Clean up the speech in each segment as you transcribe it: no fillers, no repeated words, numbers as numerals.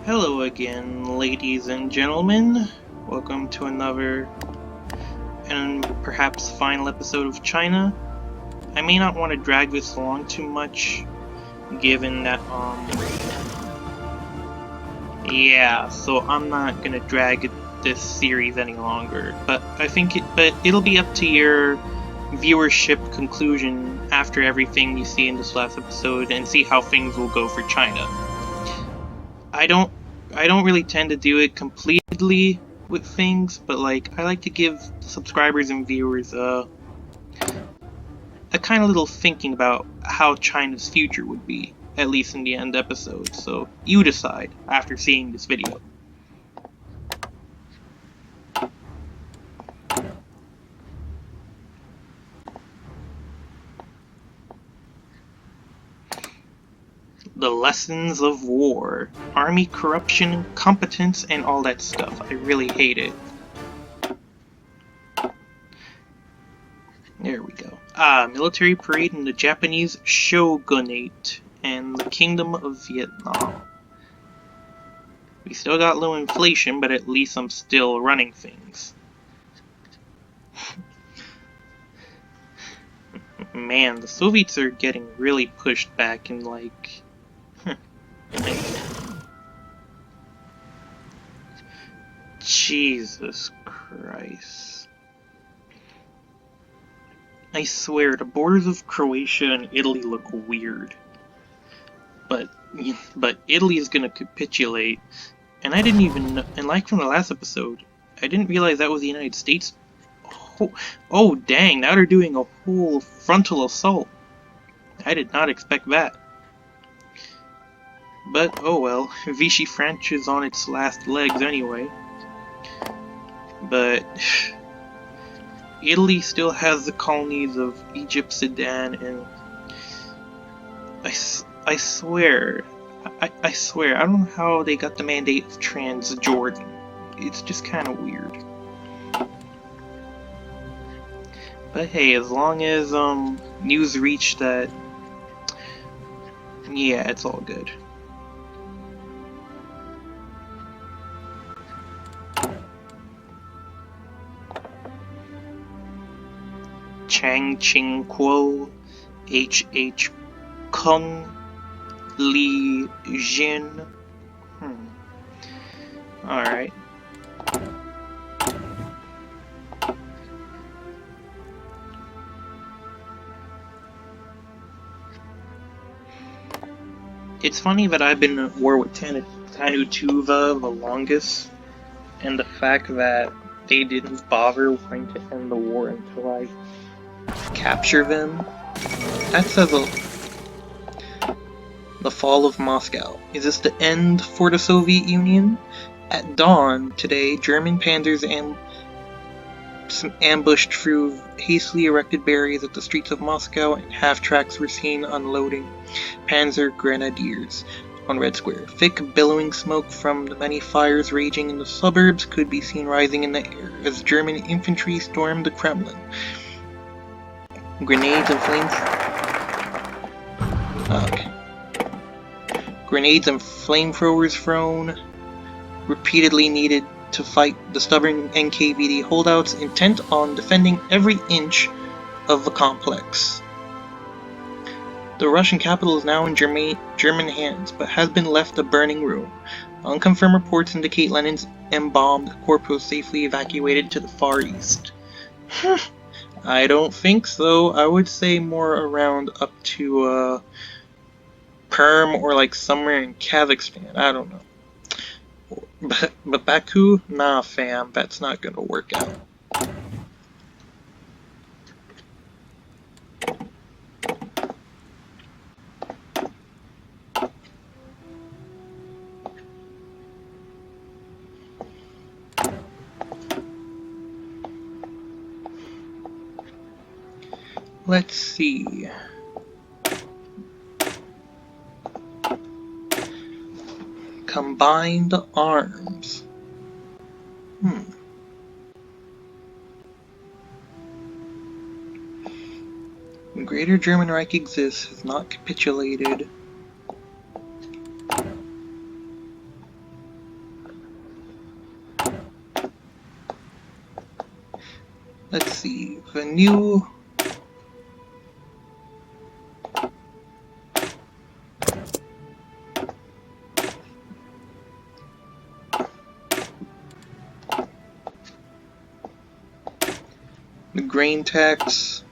Hello again, ladies and gentlemen. Welcome to another and perhaps final episode of China. I may not want to drag this along too much, given that, yeah, so I'm not gonna drag this series any longer. But I think it'll be up to your viewership conclusion after everything you see in this last episode and see how things will go for China. I don't really tend to do it completely with things, but I like to give subscribers and viewers a kind of little thinking about how China's future would be, at least in the end episode. So you decide after seeing this video. The lessons of war, army corruption, competence, and all that stuff. I really hate it. There we go. Military parade in the Japanese shogunate and the Kingdom of Vietnam. We still got low inflation, but at least I'm still running things. Man, the Soviets are getting really pushed back in Jesus Christ. I swear, the borders of Croatia and Italy look weird. But Italy is gonna capitulate, and I didn't even know, and like from the last episode, I didn't realize that was the United States. Oh dang, now they're doing a whole frontal assault. I did not expect that. But oh well, Vichy French is on its last legs anyway. But Italy still has the colonies of Egypt, Sudan, and I swear, I swear, I don't know how they got the mandate of Transjordan. It's just kind of weird. But hey, as long as news reach that, yeah, it's all good. Chang Ching Kuo, H. Kung, Li Jin. Alright. It's funny that I've been at war with Tanu Tuva the longest, and the fact that they didn't bother wanting to end the war until I capture them. That says the fall of Moscow. Is this the end for the Soviet Union? At dawn today, German panzers ambushed through hastily erected barriers at the streets of Moscow, and half-tracks were seen unloading panzer grenadiers on Red Square. Thick, billowing smoke from the many fires raging in the suburbs could be seen rising in the air as German infantry stormed the Kremlin. Grenades and flamethrowers thrown, repeatedly needed to fight the stubborn NKVD holdouts intent on defending every inch of the complex. The Russian capital is now in German hands, but has been left a burning ruin. Unconfirmed reports indicate Lenin's embalmed corpse was safely evacuated to the Far East. I don't think so. I would say more around up to Perm or somewhere in Kazakhstan. I don't know. But Baku? Nah, fam, that's not gonna work out. Let's see. Combined arms. The Greater German Reich exists, has not capitulated. Let's see, the new... the grain tax.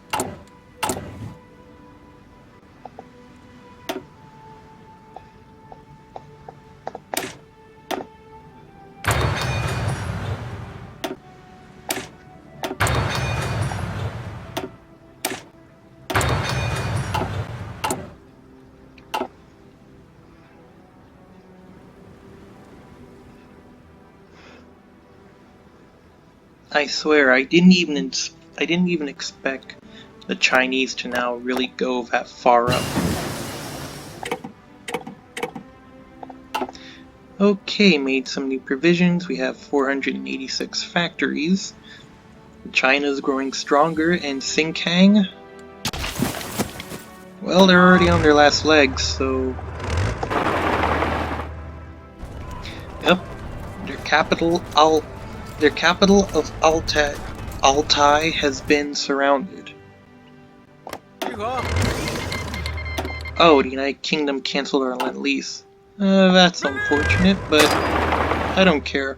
I swear, I didn't even expect the Chinese to now really go that far up. Okay, made some new provisions. We have 486 factories. China's growing stronger, and Xinjiang, well, they're already on their last legs, so... Yep, their capital of Altai has been surrounded. Oh, the United Kingdom cancelled our Lend-Lease. That's unfortunate, but I don't care.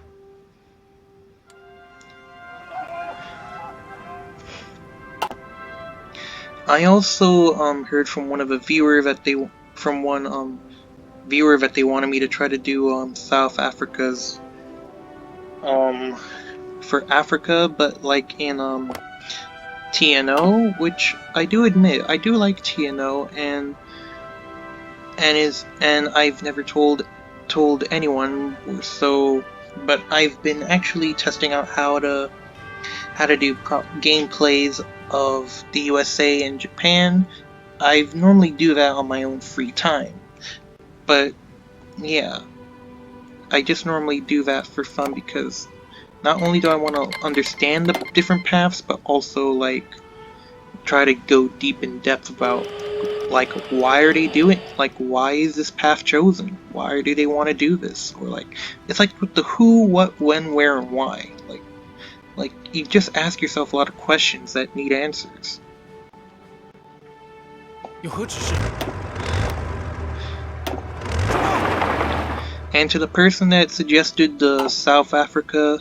I also heard from one of the viewer that they wanted me to try to do South Africa's for Africa, but like in TNO, which I do admit I do like TNO, and I've never told anyone, so, but I've been actually testing out how to do gameplays of the USA and Japan. I normally do that on my own free time, but yeah, I just normally do that for fun because not only do I want to understand the different paths, but also like try to go deep in depth about like why are they doing, like why is this path chosen? Why do they want to do this? Or like it's like with the who, what, when, where, and why. Like you just ask yourself a lot of questions that need answers. And to the person that suggested the South Africa,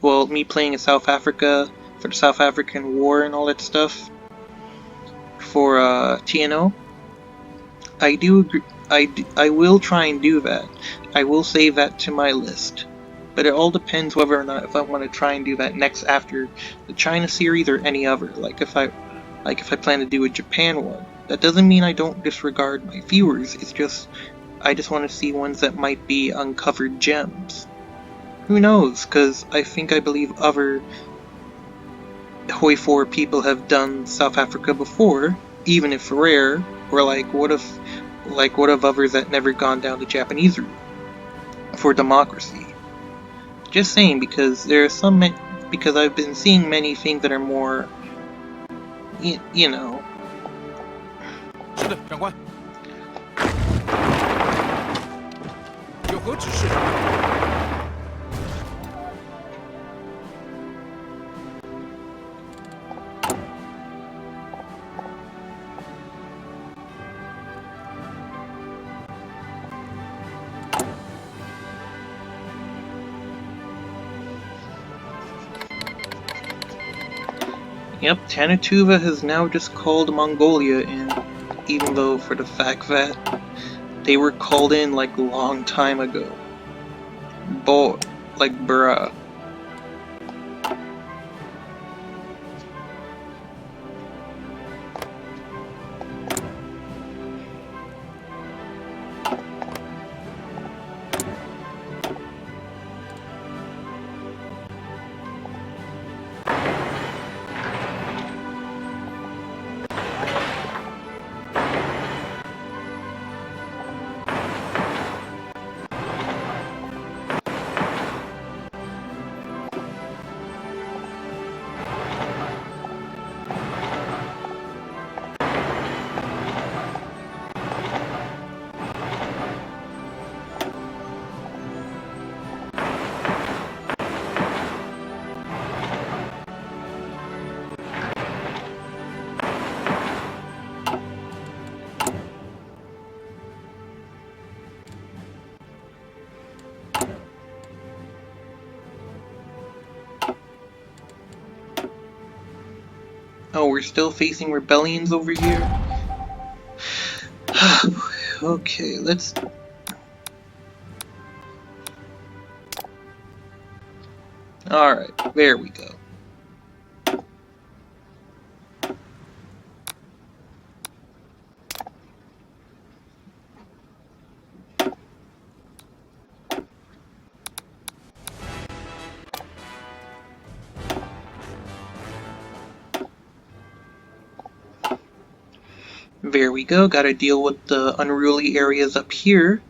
well, me playing in South Africa for the South African War and all that stuff for TNO, I do agree. I will try and do that. I will save that to my list. But it all depends whether or not if I want to try and do that next after the China series or any other. Like if I plan to do a Japan one, that doesn't mean I don't disregard my viewers. It's just I just want to see ones that might be uncovered gems. Who knows? Because I believe other Hoi 4 people have done South Africa before, even if rare. Or like what if others that never gone down the Japanese route for democracy? Just saying, because there are some, because I've been seeing many things that are more, you know. 是的，长官。有何指示？ Yep, Tanatuva has now just called Mongolia in, even though for the fact that they were called in like a long time ago. Like bruh. Oh, we're still facing rebellions over here? Okay, let's... Alright, there we go. There we go, gotta deal with the unruly areas up here.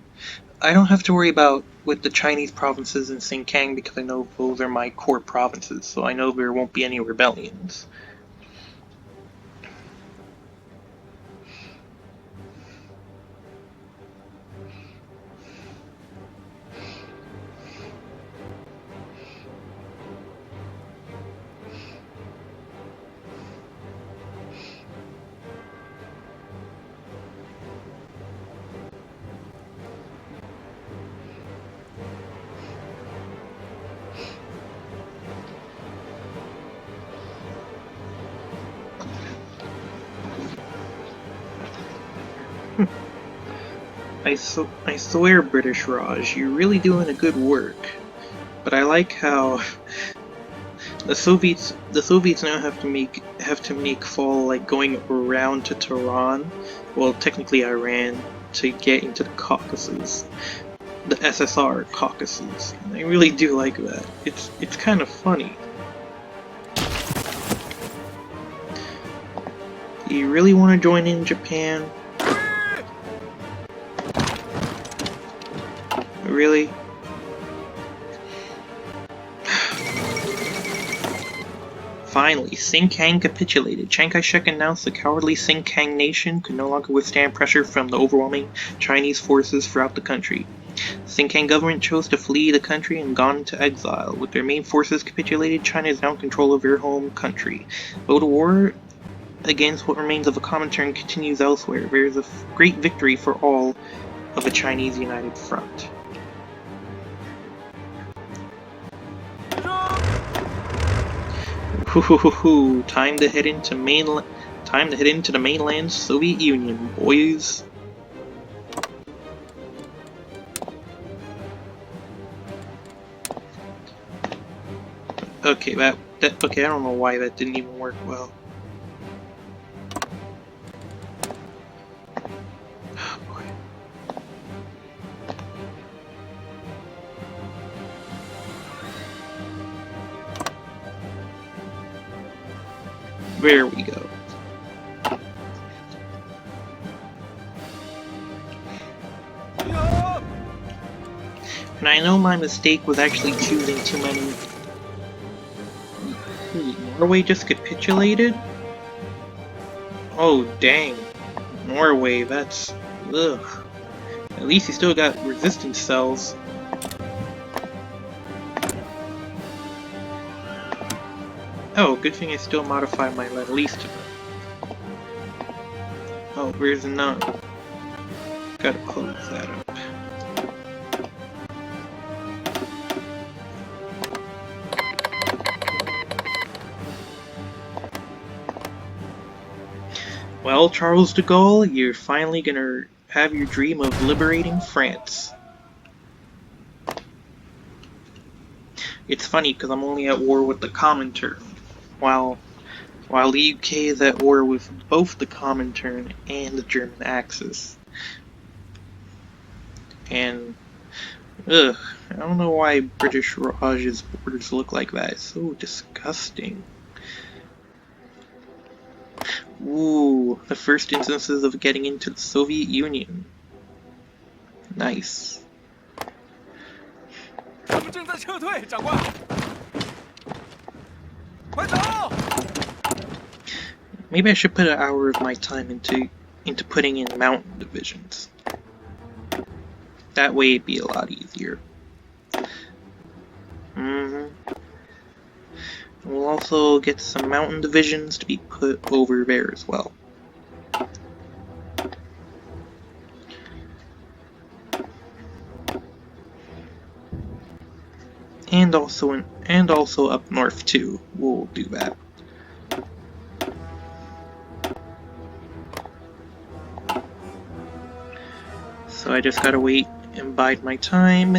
I don't have to worry about with the Chinese provinces in Xinjiang because I know those are my core provinces, so I know there won't be any rebellions. I swear, British Raj, you're really doing a good work. But I like how the Soviets now have to make fall like going around to Tehran, well technically Iran, to get into the Caucasus, the SSR Caucasus. And I really do like that. It's kind of funny. Do you really want to join in Japan? Really? Finally, Xinjiang capitulated. Chiang Kai-shek announced the cowardly Xinjiang nation could no longer withstand pressure from the overwhelming Chinese forces throughout the country. The Xinjiang government chose to flee the country and gone into exile. With their main forces capitulated, China is now in control of their home country. Though the war against what remains of a Comintern continues elsewhere, there is a great victory for all of a Chinese united front. Time to head into the mainland Soviet Union, boys. Okay, okay, I don't know why that didn't even work well. Oh boy. There we go. And I know my mistake was actually choosing too many. Norway just capitulated? Oh dang. Norway, that's... ugh. At least he still got resistance cells. Oh, good thing I still modify my least to them. Oh, where's none? Gotta close that up. Well, Charles de Gaulle, you're finally gonna have your dream of liberating France. It's funny because I'm only at war with the Comintern, while the UK is at war with both the Comintern and the German Axis. And, ugh, I don't know why British Raj's borders look like that. It's so disgusting. Ooh, the first instances of getting into the Soviet Union. Nice. Maybe I should put an hour of my time into putting in mountain divisions. That way it'd be a lot easier. We'll also get some mountain divisions to be put over there as well. And also up north too. We'll do that. So I just gotta wait and bide my time,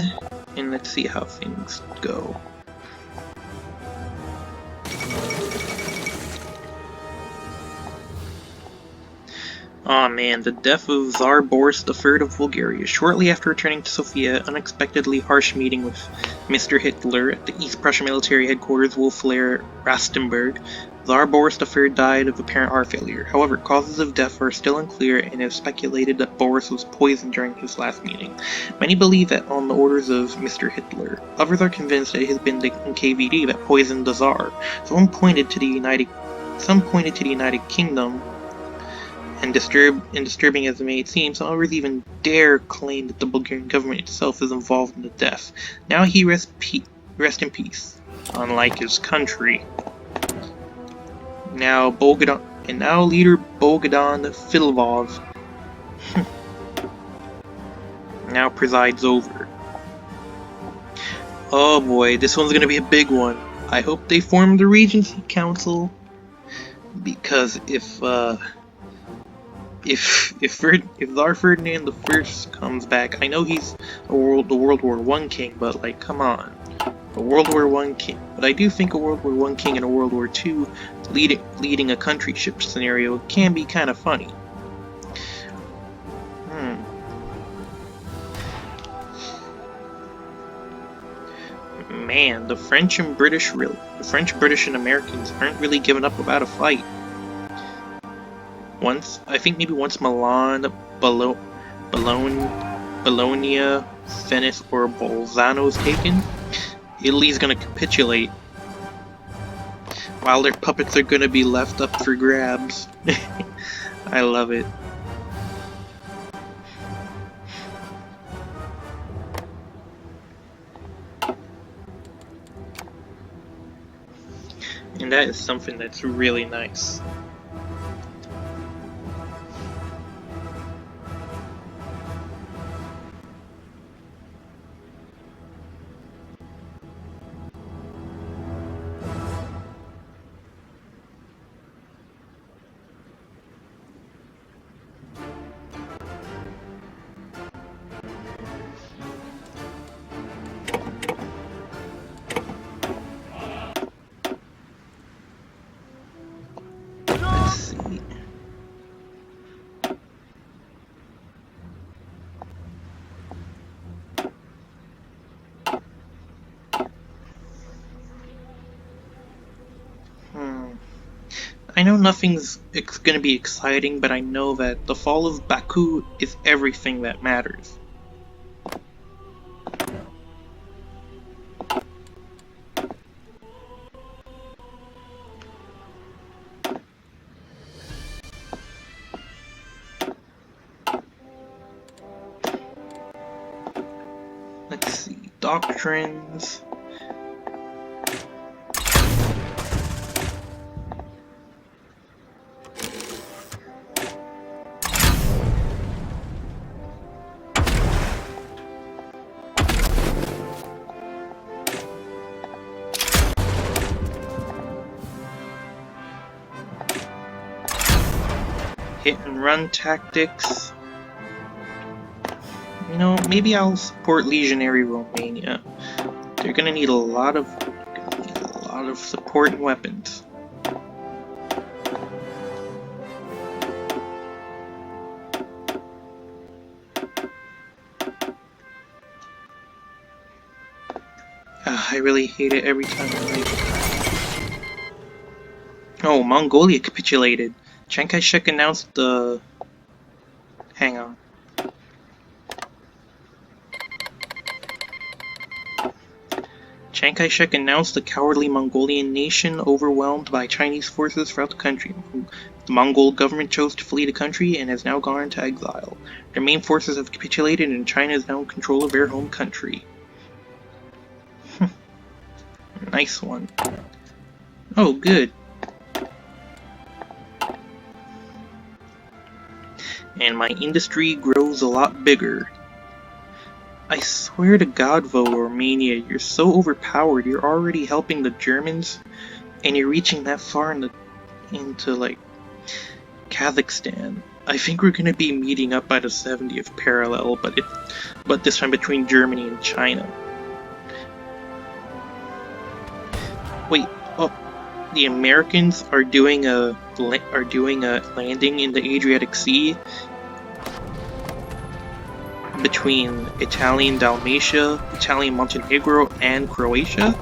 and let's see how things go. Aw man, the death of Tsar Boris III of Bulgaria. Shortly after returning to Sofia, unexpectedly harsh meeting with Mr. Hitler at the East Prussia military headquarters Wolf-Lair, Rastenburg, Tsar Boris III died of apparent heart failure. However, causes of death are still unclear, and it is speculated that Boris was poisoned during his last meeting. Many believe that on the orders of Mr. Hitler. Others are convinced that it has been the KVD that poisoned the Tsar. Some pointed to the United Kingdom, and disturbing as it may seem, some others even dare claim that the Bulgarian government itself is involved in the death. Now he rest in peace, unlike his country. Now leader Bogdan Filipov now presides over. Oh boy, this one's gonna be a big one. I hope they form the Regency Council, because if Tsar Ferdinand I comes back, I know he's the World War I king, but like, come on, a World War I king. But I do think a World War I king and a World War II leading a country ship scenario can be kind of funny. Man, the French, British, and Americans aren't really giving up without a fight. I think maybe once Milan, Bologna, Venice, or Bolzano is taken, Italy's gonna capitulate, while their puppets are gonna be left up for grabs. I love it. And that is something that's really nice. I know nothing's going to be exciting, but I know that the fall of Baku is everything that matters. Let's see, doctrines. Hit and run tactics. You know, maybe I'll support Legionary Romania. They're gonna need a lot of support and weapons. I really hate it every time I make it. Oh, Mongolia capitulated. Chiang Kai-shek announced the... Hang on. Chiang Kai-shek announced the cowardly Mongolian nation overwhelmed by Chinese forces throughout the country. The Mongol government chose to flee the country and has now gone into exile. Their main forces have capitulated and China is now in control of their home country. Nice one. Oh, good. And my industry grows a lot bigger. I swear to God, Romania, you're so overpowered. You're already helping the Germans, and you're reaching that far into like Kazakhstan. I think we're gonna be meeting up by the 70th parallel, but this time between Germany and China. Wait, oh, the Americans are doing a landing in the Adriatic Sea between Italian Dalmatia, Italian Montenegro, and Croatia?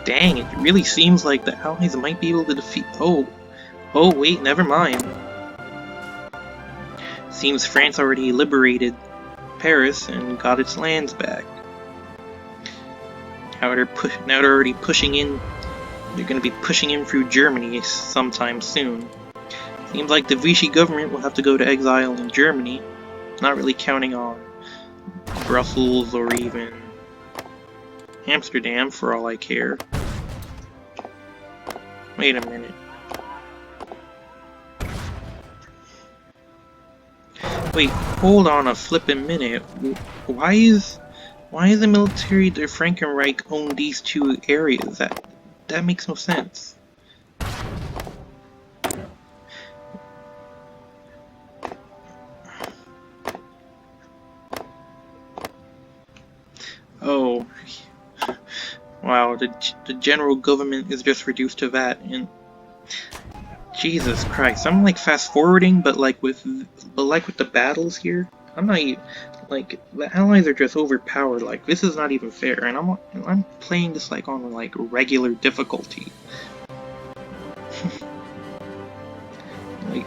Dang, it really seems like the Allies might be able to defeat... Oh wait, never mind. Seems France already liberated Paris and got its lands back. Now they're already pushing in. They're going to be pushing in through Germany sometime soon. Seems like the Vichy government will have to go to exile in Germany. Not really counting on Brussels or even Amsterdam for all I care. Wait a minute. Wait, hold on a flippin' minute. Why is the military der Frankenreich own these two areas? That makes no sense. Oh, wow! The general government is just reduced to that, and Jesus Christ, I'm like fast forwarding, but like with the battles here, I'm not even, like, the Allies are just overpowered. Like, this is not even fair, and I'm playing this like on like regular difficulty. Like,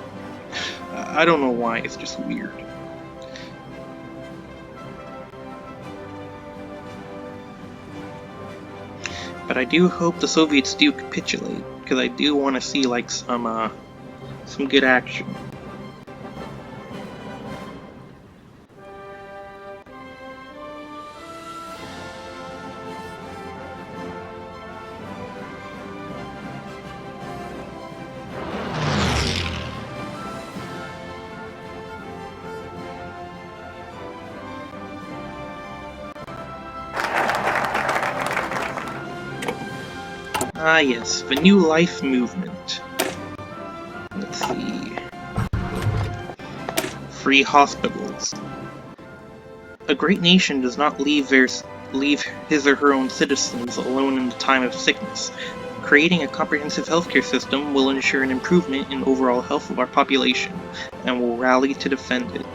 I don't know why, it's just weird. But I do hope the Soviets do capitulate, because I do want to see like some good action. Ah yes, the New Life movement. Let's see. Free hospitals. A great nation does not leave his or her own citizens alone in the time of sickness. Creating a comprehensive healthcare system will ensure an improvement in overall health of our population, and will rally to defend it.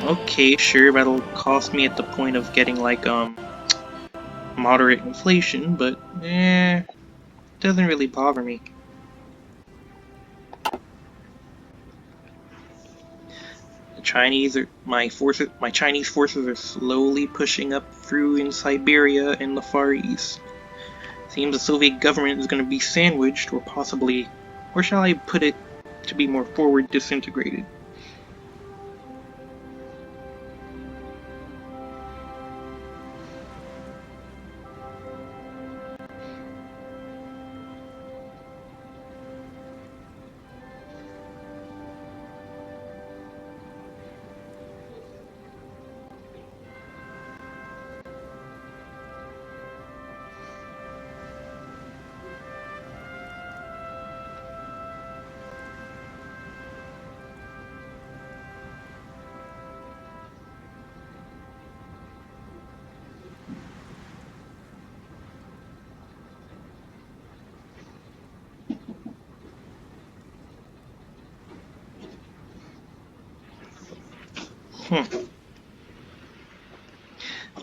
Okay, sure, that'll cost me at the point of getting like, moderate inflation, but doesn't really bother me. My Chinese forces are slowly pushing up through in Siberia and the Far East. Seems the Soviet government is going to be sandwiched, or possibly, or shall I put it to be more forward, disintegrated.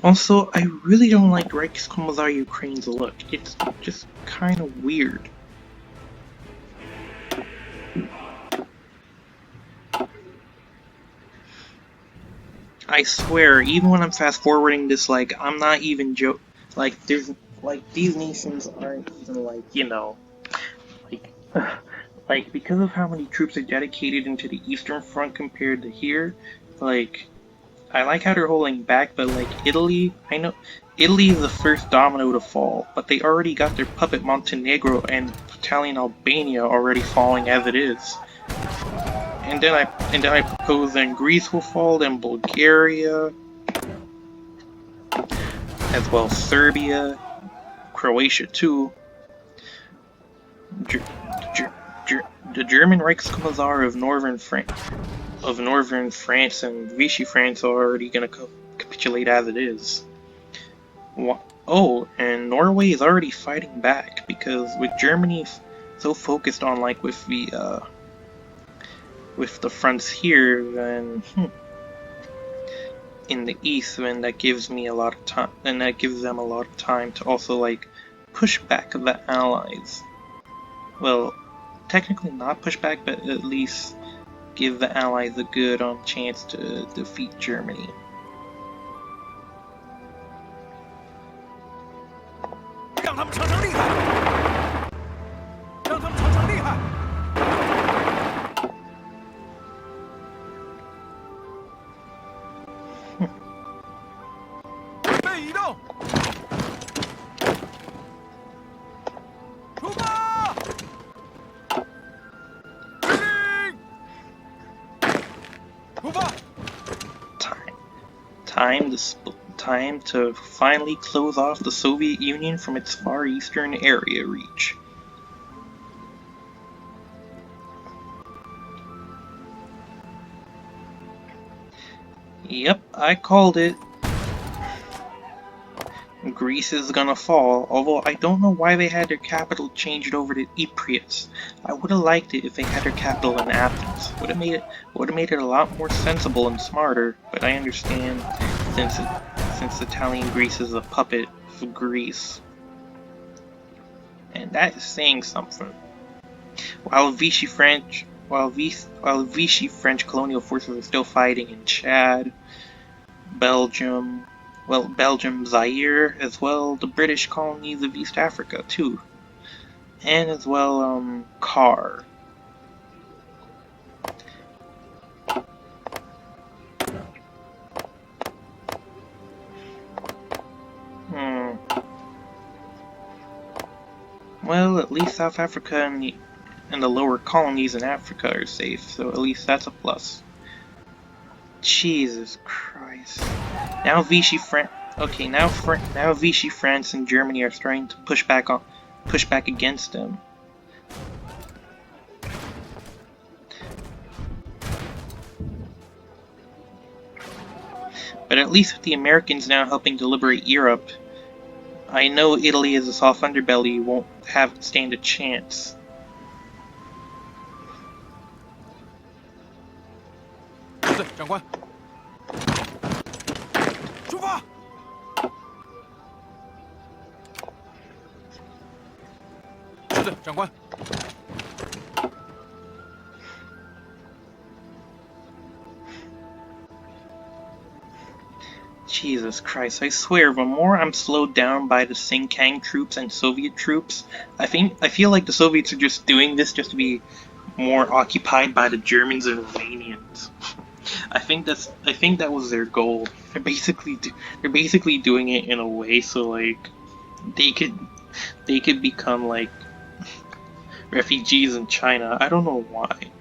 Also, I really don't like Reichskommissar Ukraine's look. It's just kind of weird. I swear, even when I'm fast forwarding this, like, I'm not even like, there's, like, these nations aren't even, like, you know, like, like, because of how many troops are dedicated into the Eastern Front compared to here, like, I like how they're holding back, but like Italy, I know Italy is the first domino to fall, but they already got their puppet Montenegro and Italian Albania already falling as it is. And then I propose then Greece will fall, then Bulgaria, as well as Serbia, Croatia too, the German Reichskommissar of northern France and Vichy France are already gonna capitulate as it is. Oh, and Norway is already fighting back because with Germany so focused on like with the fronts here, then in the east, then that gives me a lot of time, and that gives them a lot of time to also like push back the Allies. Well, technically not push back, but at least give the Allies a good chance to defeat Germany. Time to finally close off the Soviet Union from its Far Eastern area reach. Yep, I called it. Greece is gonna fall, although I don't know why they had their capital changed over to Ypres. I would have liked it if they had their capital in Athens. Would have made it a lot more sensible and smarter, but I understand since Italian Greece is a puppet of Greece. And that is saying something. While Vichy French colonial forces are still fighting in Chad, Belgium, Zaire, as well the British colonies of East Africa too, and as well Car. Well, at least South Africa and the lower colonies in Africa are safe, so at least that's a plus. Jesus Christ. Now Vichy France and Germany are starting to push back against them. But at least with the Americans now helping to liberate Europe, I know Italy as a soft underbelly won't stand a chance. Jesus Christ, I swear, the more I'm slowed down by the Sinkang troops and Soviet troops, I feel like the Soviets are just doing this just to be more occupied by the Germans and Romanians. I think that was their goal. They're basically doing it in a way so like they could become like refugees in China. I don't know why.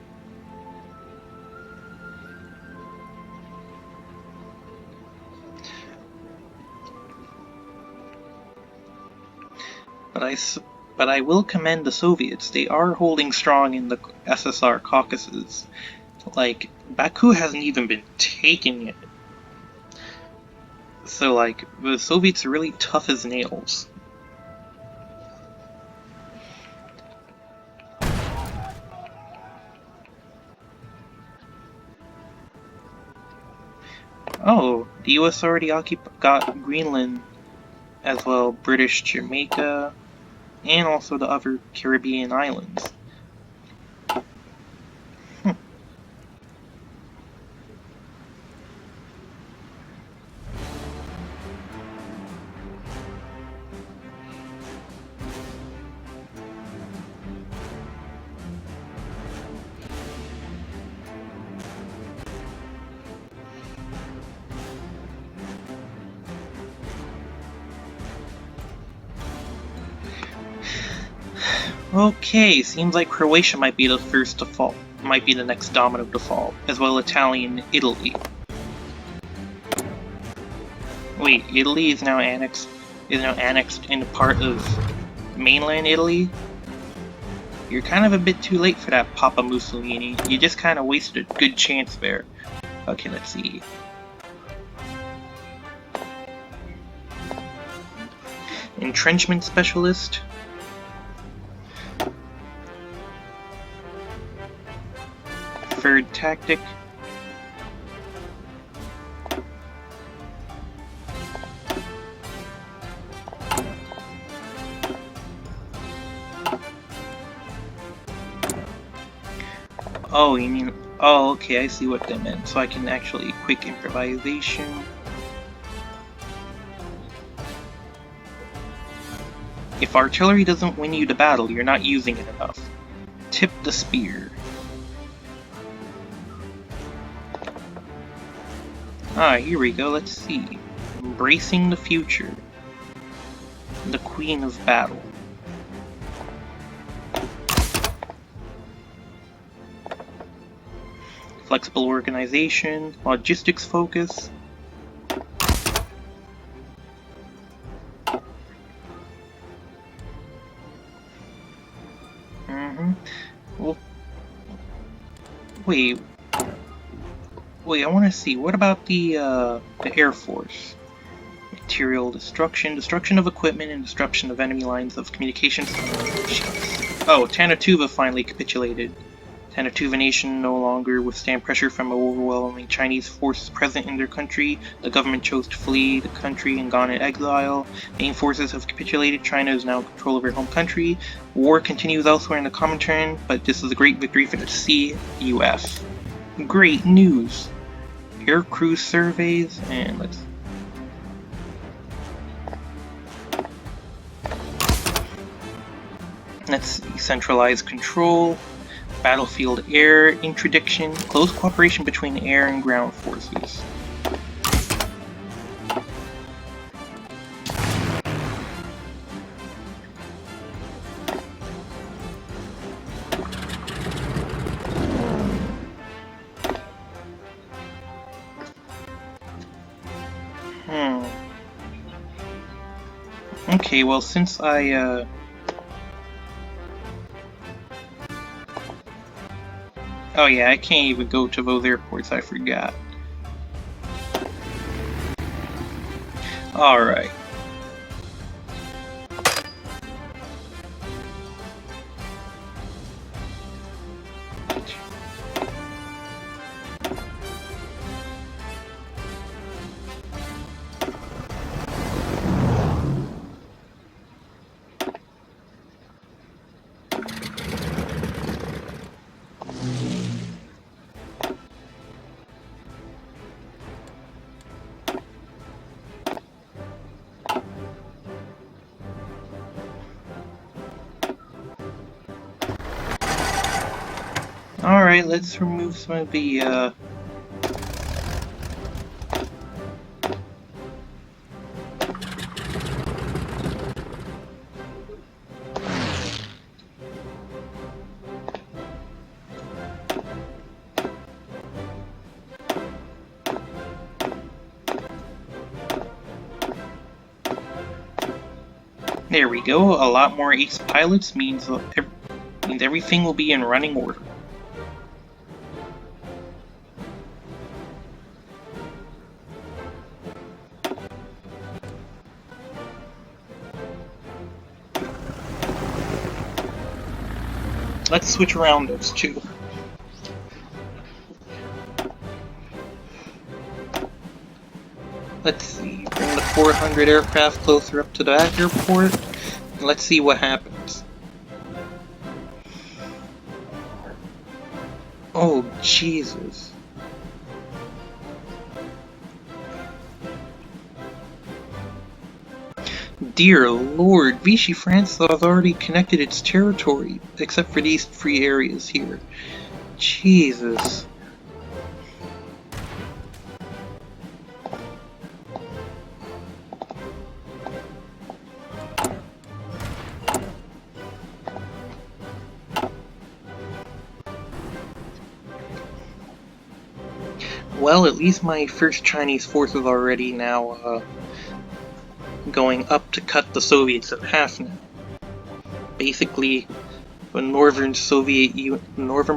But I will commend the Soviets. They are holding strong in the SSR Caucasus. Like, Baku hasn't even been taken yet. So, like, the Soviets are really tough as nails. Oh, the US already got Greenland, as well British Jamaica, and also the other Caribbean islands. Okay, seems like Croatia might be the first to fall. Might be the next domino to fall, as well Italian Italy. Wait, Italy is now annexed into part of mainland Italy? You're kind of a bit too late for that, Papa Mussolini. You just kind of wasted a good chance there. Okay, let's see. Entrenchment Specialist. Third Tactic. Oh, you mean... Oh, okay, I see what that meant. So I can actually quick improvisation. If artillery doesn't win you the battle, you're not using it enough. Tip the spear. Ah, here we go, let's see. Embracing the future. The Queen of Battle. Flexible organization, logistics focus. Well, wait, I want to see. What about the Air Force? Material destruction, destruction of equipment, and destruction of enemy lines of communications. Oh, Tanatuva finally capitulated. Tanatuva Nation no longer withstand pressure from overwhelming Chinese forces present in their country. The government chose to flee the country and gone in exile. Main forces have capitulated. China is now in control of her home country. War continues elsewhere in the Comintern, but this is a great victory for the CUF. Great news! Air crew surveys, and let's see, centralized control. Battlefield air interdiction, close cooperation between air and ground forces. Okay, well, since I oh yeah, I can't even go to those airports, I forgot. Alright. Alright, let's remove some of the, there we go. A lot more ace pilots means everything will be in running order. Let's switch around those two. Let's see, bring the 400 aircraft closer up to that airport, and let's see what happens. Oh, Jesus. Dear Lord, Vichy France has already connected its territory, except for these free areas here. Jesus. Well, at least my first Chinese force is already now, going up to cut the Soviets in half now. Basically, the northern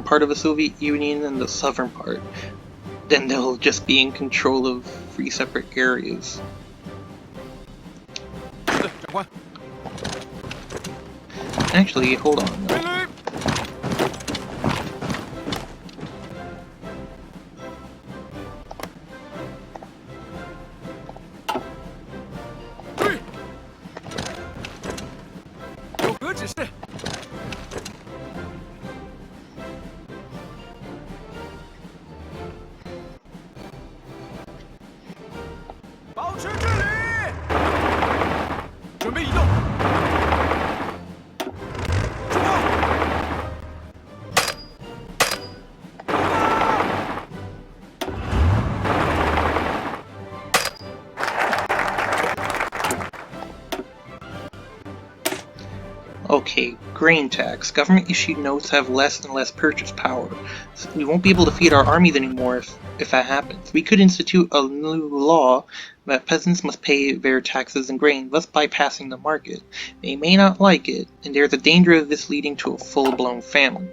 part of the Soviet Union and the southern part. Then they'll just be in control of 3 separate areas. 是的，长官。 Actually, hold on. 命令。对。有何指示？保持距离。准备移动。 Okay, grain tax. Government-issued notes have less and less purchase power. So we won't be able to feed our armies anymore if that happens. We could institute a new law that peasants must pay their taxes in grain, thus bypassing the market. They may not like it, and there's a danger of this leading to a full-blown famine.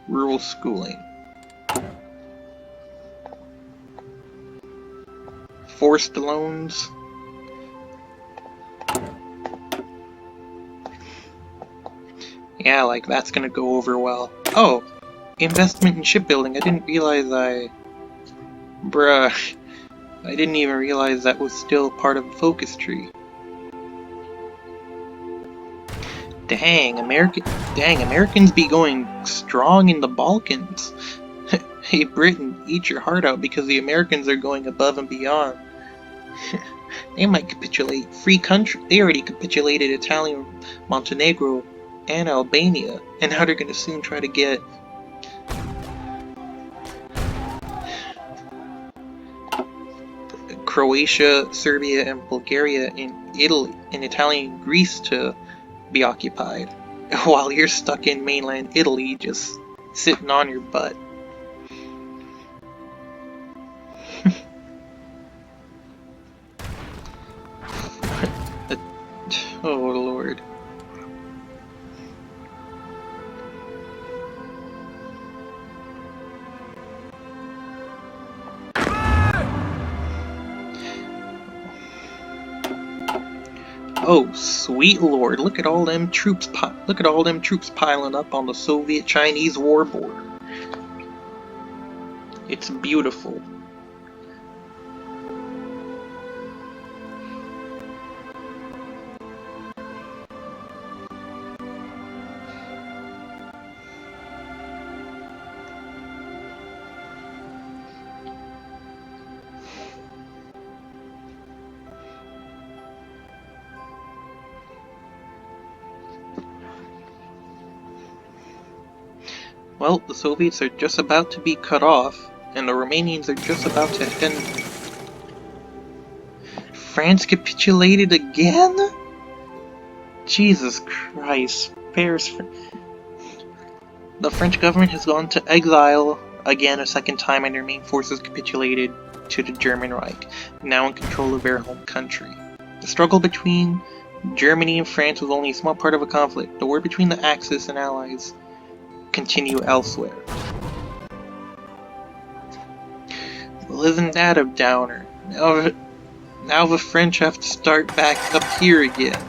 Rural schooling. Forced loans. Yeah, like that's gonna go over well. Oh, investment in shipbuilding. I didn't realize Bruh. I didn't even realize that was still part of the focus tree. Dang, Americans be going strong in the Balkans. Hey Britain, eat your heart out because the Americans are going above and beyond. They might capitulate free country. They already capitulated Italian, Montenegro, and Albania, and now they're gonna soon try to get Croatia, Serbia, and Bulgaria, and Italy, and Italian Greece to be occupied, while you're stuck in mainland Italy just sitting on your butt. Oh Lord. Oh, sweet lord, look at all them troops piling up on the Soviet-Chinese war border. It's beautiful. Well, the Soviets are just about to be cut off, and the Romanians are just about to end. France capitulated again? Jesus Christ. The French government has gone to exile again a second time, and their main forces capitulated to the German Reich, now in control of their home country. The struggle between Germany and France was only a small part of a conflict. The war between the Axis and Allies continue elsewhere. Well, isn't that a downer? Now the French have to start back up here again.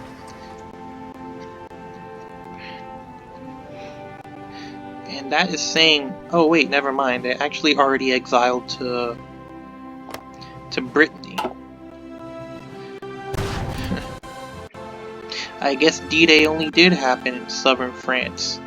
And that is saying, oh wait, never mind, they actually already exiled to Brittany. I guess D-Day only did happen in southern France.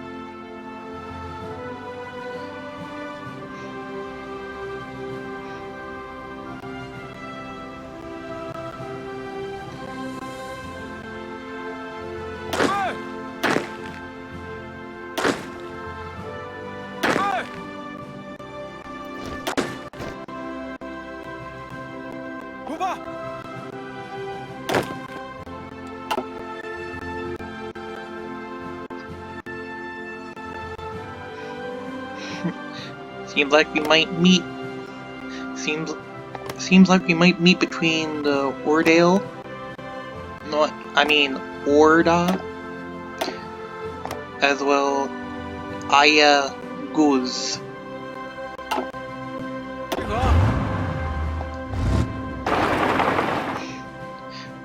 Seems like we might meet. Seems like we might meet between the Orda as well Aya Guz. 集合。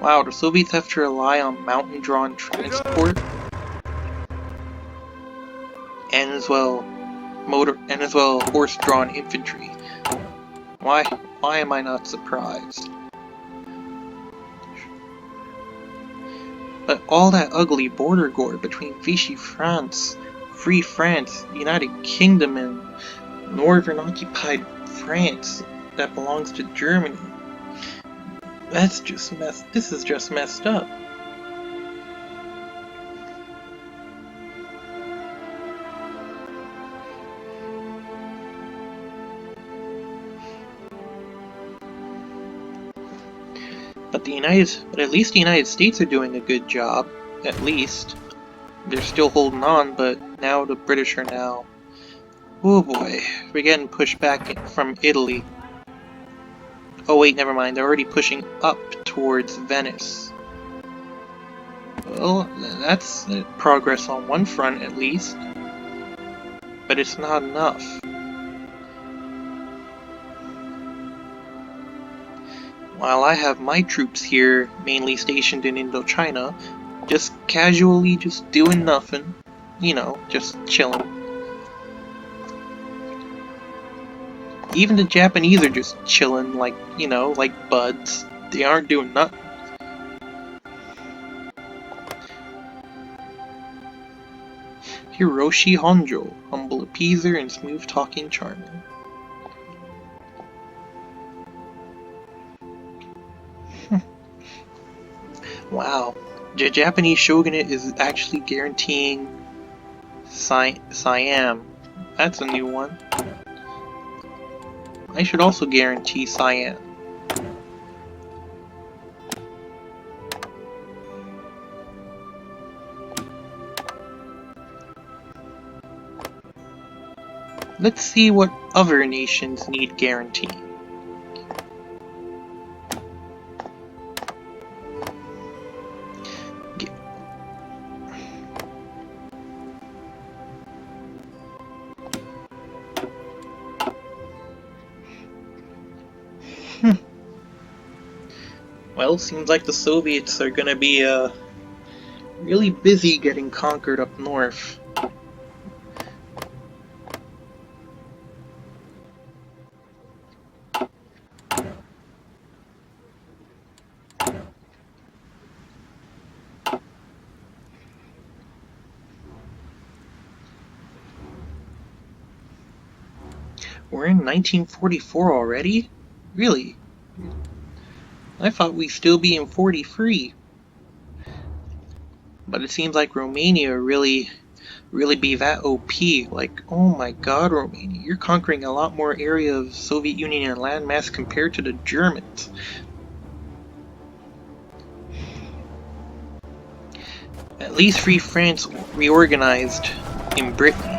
Wow, the Soviets have to rely on mountain-drawn transport, and as well horse-drawn infantry. Why am I not surprised? But all that ugly border gore between Vichy France, Free France, United Kingdom, and Northern occupied France that belongs to Germany. This is just messed up. But at least the United States are doing a good job. At least. They're still holding on, but now the British are now... Oh boy, we're getting pushed back from Italy. Oh wait, never mind, they're already pushing up towards Venice. Well, that's progress on one front at least. But it's not enough. While I have my troops here, mainly stationed in Indochina, just casually just doing nothing. You know, just chilling. Even the Japanese are just chilling, like, you know, like buds. They aren't doing nothing. Hiroshi Honjo, humble appeaser and smooth-talking charmer. Wow, the Japanese shogunate is actually guaranteeing Siam. That's a new one. I should also guarantee Siam. Let's see what other nations need guaranteeing. Well, seems like the Soviets are gonna be really busy getting conquered up north. We're in 1944 already? Really? I thought we'd still be in 43. But it seems like Romania really be that OP. Like, oh my god, Romania, you're conquering a lot more area of Soviet Union and landmass compared to the Germans. At least Free France reorganized in Britain.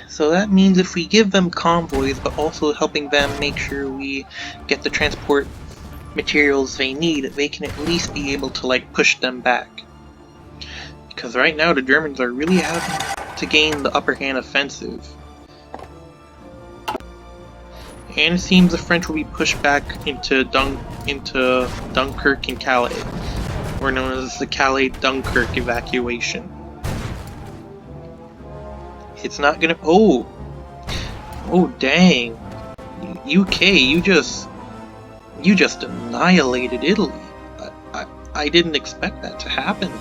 So that means if we give them convoys, but also helping them make sure we get the transport materials they need, they can at least be able to, like, push them back. Because right now the Germans are really having to gain the upper hand offensive. And it seems the French will be pushed back into Dunkirk and Calais, or known as the Calais-Dunkirk evacuation. It's not gonna... Oh dang. UK, you just annihilated Italy. I didn't expect that to happen.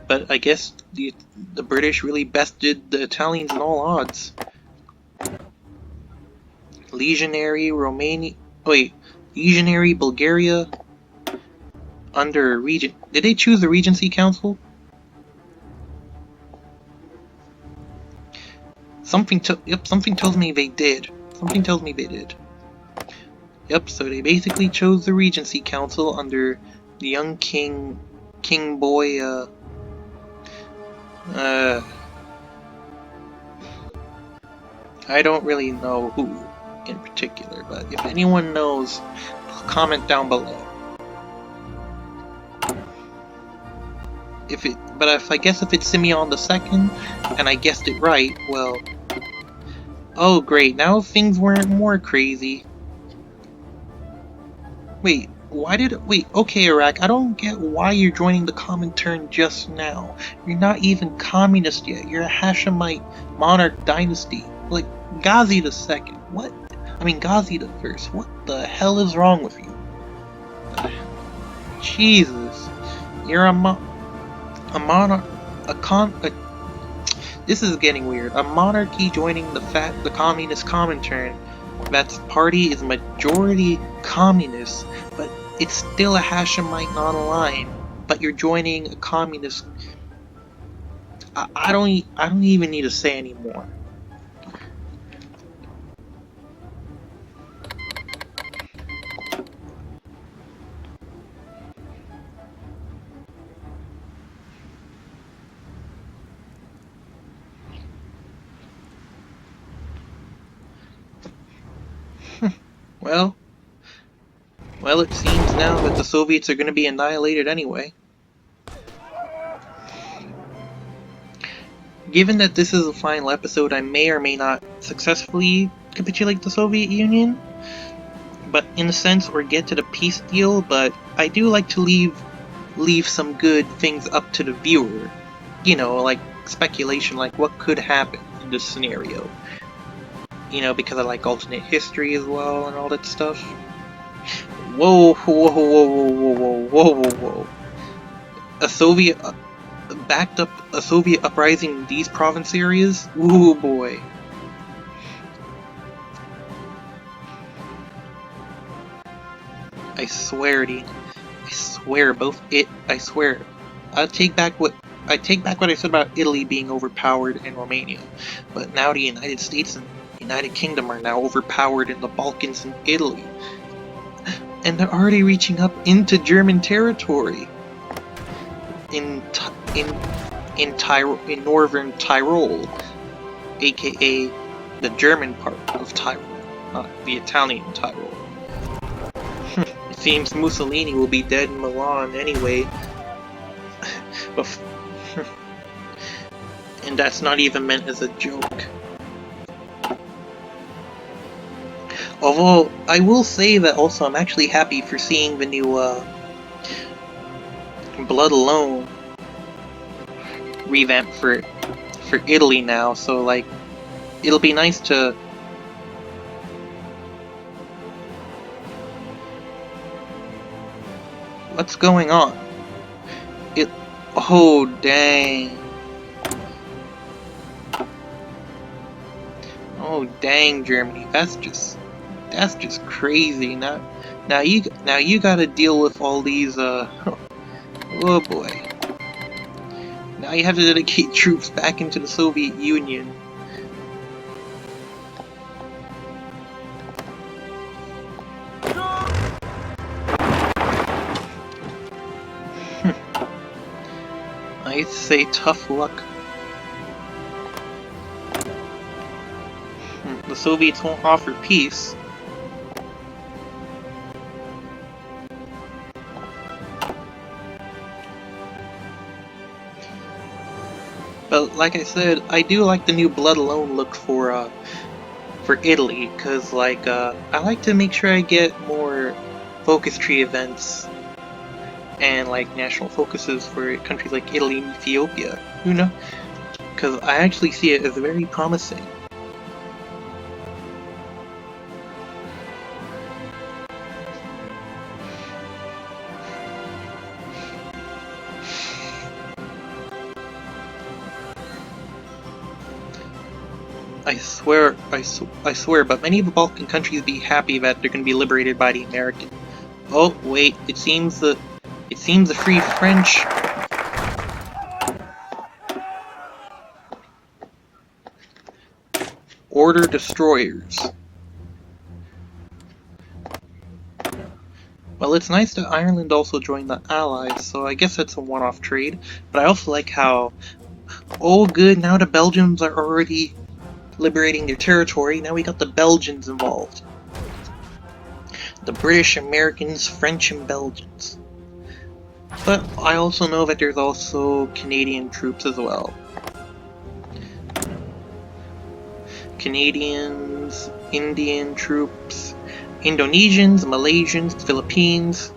But I guess the British really bested the Italians in all odds. Legionary Bulgaria under Regent... Did they choose the Regency Council? Something tells me they did. Something tells me they did. Yep, so they basically chose the Regency Council under the young King Boy, I don't really know who in particular, but if anyone knows, comment down below. But I guess if it's Simeon II, and I guessed it right, well... Oh great, now things weren't more crazy. Wait, okay Iraq, I don't get why you're joining the Comintern just now. You're not even communist yet, you're a Hashemite monarch dynasty. Like, Ghazi II, what? I mean, Ghazi the First, what the hell is wrong with you? Jesus, you're this is getting weird. A monarchy joining the communist Comintern. That party is majority communist, but it's still a Hashemite non-aligned. But you're joining a communist. I don't even need to say anymore. Well, it seems now that the Soviets are going to be annihilated anyway. Given that this is a final episode, I may or may not successfully capitulate the Soviet Union, but in a sense, or get to the peace deal, but I do like to leave some good things up to the viewer. You know, like speculation, like what could happen in this scenario. You know, because I like alternate history as well and all that stuff. Whoa, whoa, whoa, whoa, whoa, whoa, whoa, whoa. A Soviet uprising in these province areas? Ooh boy. I swear, Dean. I swear, I swear. I take back what I said about Italy being overpowered in Romania. But now the United States and United Kingdom are now overpowered in the Balkans and Italy. And they're already reaching up into German territory. In northern Tyrol, aka the German part of Tyrol, not the Italian Tyrol. It seems Mussolini will be dead in Milan anyway. And that's not even meant as a joke. Although, I will say that also I'm actually happy for seeing the new Blood Alone revamp for Italy now, so like, it'll be nice to... What's going on? Oh, dang. Oh, dang, Germany. That's just crazy. Now you gotta deal with all these, oh boy. Now you have to dedicate troops back into the Soviet Union. I'd say tough luck. The Soviets won't offer peace. But like I said, I do like the new Blood Alone look for Italy, cause like I like to make sure I get more focus tree events and like national focuses for countries like Italy and Ethiopia. You know, cause I actually see it as very promising. I swear, but many of the Balkan countries be happy that they're going to be liberated by the American. Oh, wait, it seems the Free French... border destroyers. Well, it's nice that Ireland also joined the Allies, so I guess that's a one-off trade. But I also like how, oh good, now the Belgians are already liberating their territory. Now we got the Belgians involved. The British, Americans, French, and Belgians. But I also know that there's also Canadian troops as well. Canadians, Indian troops, Indonesians, Malaysians, Philippines,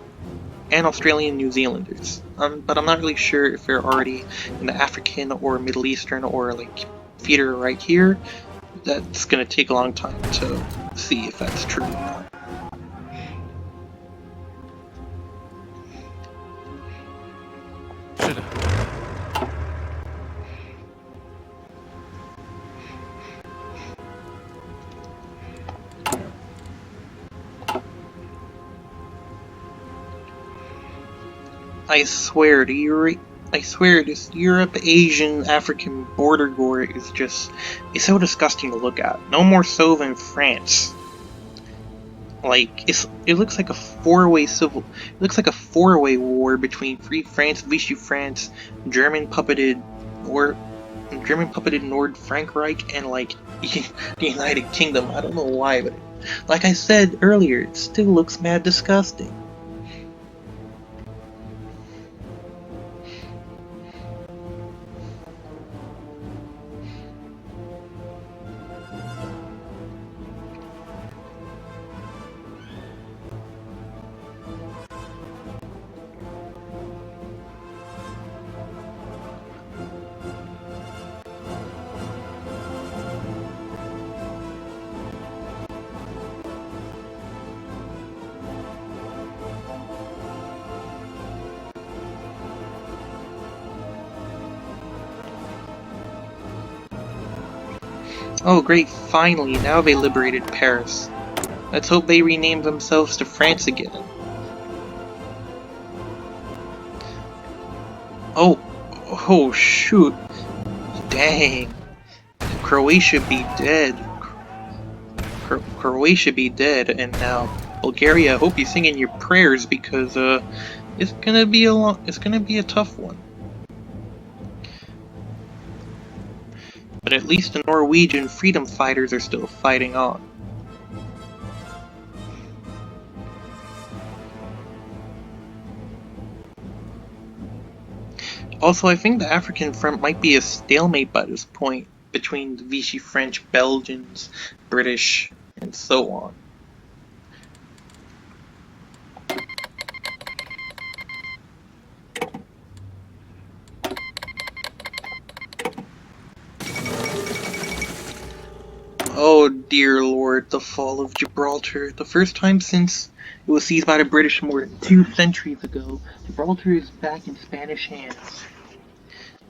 and Australian New Zealanders. But I'm not really sure if they're already in the African or Middle Eastern or like theater right here. That's gonna take a long time to see if that's true or not. I swear, this Europe-Asian-African border war is it's so disgusting to look at. No more so than France. Like, it looks like a four-way war between Free France, Vichy France, German puppeted Nord Frankreich, and like the United Kingdom. I don't know why, but like I said earlier, it still looks mad disgusting. Oh great, finally, now they liberated Paris. Let's hope they rename themselves to France again. Oh shoot. Dang. Croatia be dead. Croatia be dead, and now Bulgaria, I hope you're singing your prayers because it's gonna be a tough one. But at least the Norwegian freedom fighters are still fighting on. Also, I think the African front might be a stalemate by this point between the Vichy French, Belgians, British, and so on. Oh dear lord, the fall of Gibraltar. The first time since it was seized by the British more than 2 centuries ago, Gibraltar is back in Spanish hands.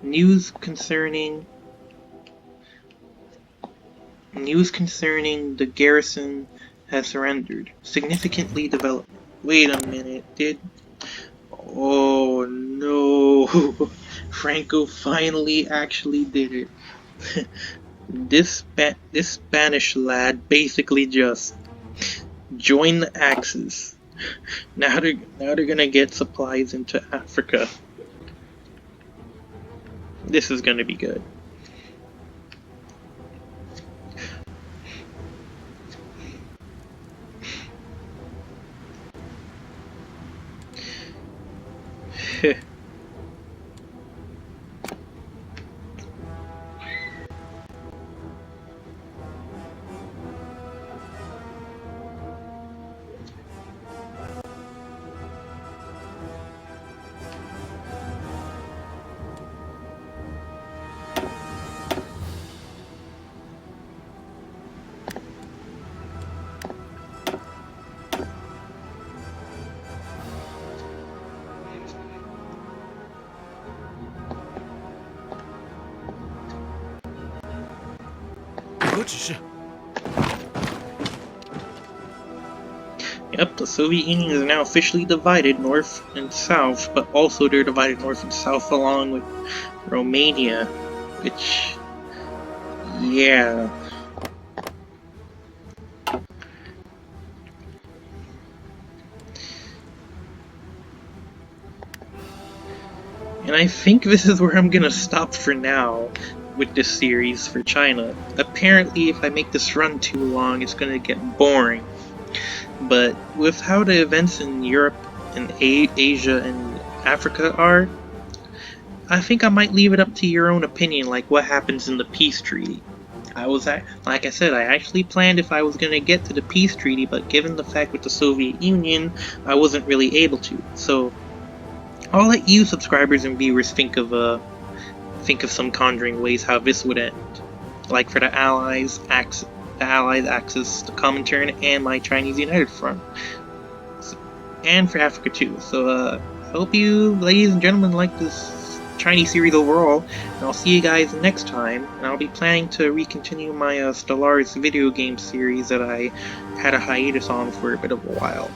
News concerning the garrison has surrendered. Significantly developed. Wait a minute, Oh no! Franco finally actually did it. This Spanish lad basically just joined the Axis. Now they're gonna get supplies into Africa. This is gonna be good. Yep, the Soviet Union is now officially divided north and south, but also they're divided north and south along with Romania, which, yeah. And I think this is where I'm gonna stop for now with this series for China. Apparently, if I make this run too long, it's gonna get boring. But with how the events in Europe and Asia and Africa are, I think I might leave it up to your own opinion, like what happens in the peace treaty. Like I said, I actually planned if I was going to get to the peace treaty, but given the fact with the Soviet Union, I wasn't really able to. So I'll let you subscribers and viewers think of some conjuring ways how this would end. Like for the Allies, Axis, the Comintern, and my Chinese United Front. And for Africa too. So I hope you, ladies and gentlemen, like this Chinese series overall, and I'll see you guys next time, and I'll be planning to recontinue my Stellaris video game series that I had a hiatus on for a bit of a while.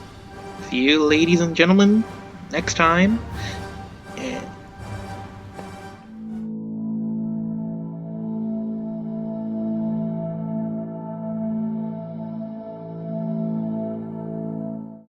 See you, ladies and gentlemen, next time,